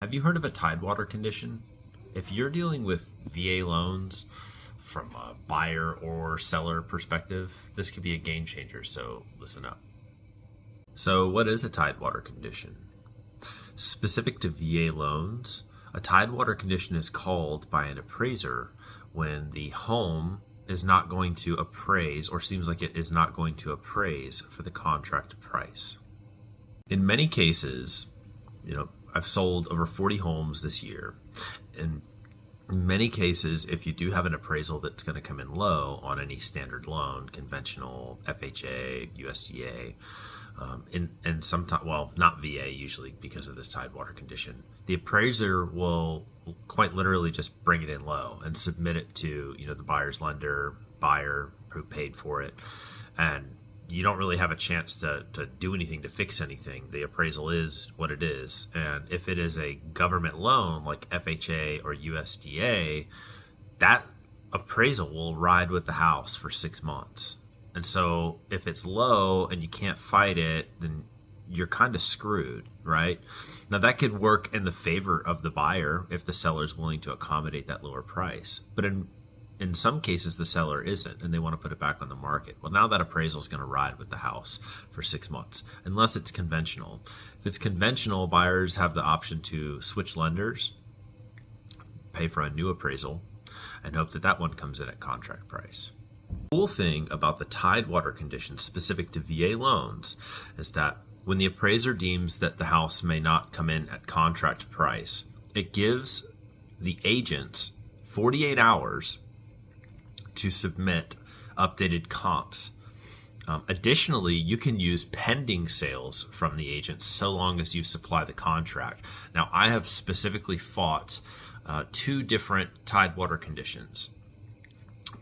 Have you heard of a tidewater condition? If you're dealing with VA loans from a buyer or seller perspective, this could be a game changer, so listen up. So what is a tidewater condition? Specific to VA loans, a tidewater condition is called by an appraiser when the home is not going to appraise or seems like it is not going to appraise for the contract price. In many cases, I've sold over 40 homes this year. And in many cases, if you do have an appraisal that's going to come in low on any standard loan, conventional, FHA, USDA, and sometimes, well, not VA usually because of this tidewater condition, the appraiser will quite literally just bring it in low and submit it to, the buyer's lender, buyer who paid for it. And you don't really have a chance to do anything to fix anything. The appraisal is what it is. And if it is a government loan like FHA or USDA, that appraisal will ride with the house for 6 months. And so if it's low and you can't fight it, then you're kind of screwed, right? Now that could work in the favor of the buyer if the seller is willing to accommodate that lower price. But in some cases, the seller isn't, and they want to put it back on the market. Well, now that appraisal is going to ride with the house for 6 months, unless it's conventional. If it's conventional, buyers have the option to switch lenders, pay for a new appraisal, and hope that that one comes in at contract price. The cool thing about the tidewater condition specific to VA loans is that when the appraiser deems that the house may not come in at contract price, it gives the agents 48 hours to submit updated comps. Additionally, you can use pending sales from the agent so long as you supply the contract. Now, I have specifically fought 2 different tidewater conditions.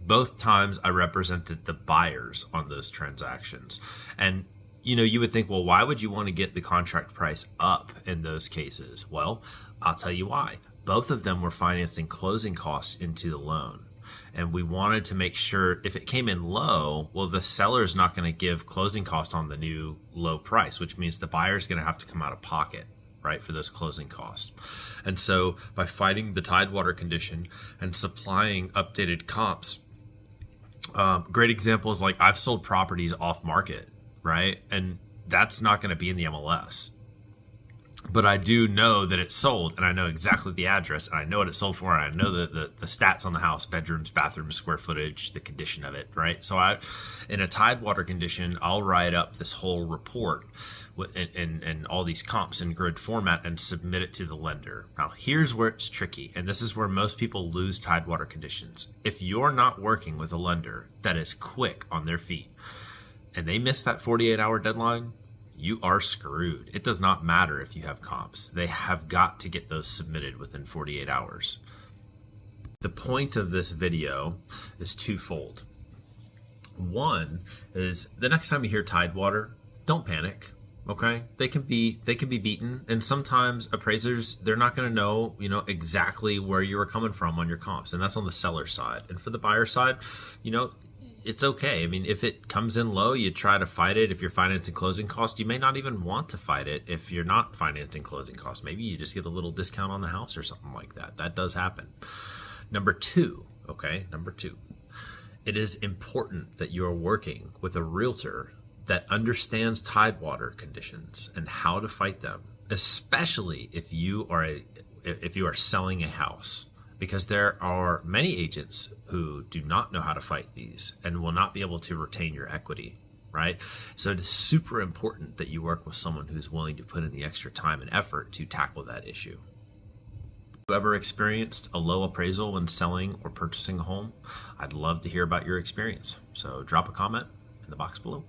Both times I represented the buyers on those transactions. And you would think, well, why would you want to get the contract price up in those cases? Well, I'll tell you why. Both of them were financing closing costs into the loan. And we wanted to make sure if it came in low, well, the seller is not going to give closing costs on the new low price, which means the buyer is going to have to come out of pocket, right, for those closing costs. And so by fighting the tidewater condition and supplying updated comps, great examples like I've sold properties off market, right? And that's not going to be in the MLS. But I do know that it's sold, and I know exactly the address, and I know what it's sold for, and I know the stats on the house, bedrooms, bathrooms, square footage, the condition of it, right? So in a tidewater condition, I'll write up this whole report and all these comps in grid format and submit it to the lender. Now, here's where it's tricky, and this is where most people lose tidewater conditions. If you're not working with a lender that is quick on their feet, and they miss that 48-hour deadline, you are screwed. It does not matter if you have comps. They have got to get those submitted within 48 hours. The point of this video is twofold. One is the next time you hear tidewater, don't panic. Okay, they can be beaten, and sometimes appraisers, they're not going to know exactly where you were coming from on your comps, and that's on the seller side. And for the buyer side, it's okay. I mean, if it comes in low, you try to fight it. If you're financing closing costs, you may not even want to fight it if you're not financing closing costs. Maybe you just get a little discount on the house or something like that. That does happen. Number two, it is important that you are working with a realtor that understands tidewater conditions and how to fight them, especially if you are selling a house. Because there are many agents who do not know how to fight these and will not be able to retain your equity, right? So it is super important that you work with someone who's willing to put in the extra time and effort to tackle that issue. Have you ever experienced a low appraisal when selling or purchasing a home? I'd love to hear about your experience. So drop a comment in the box below.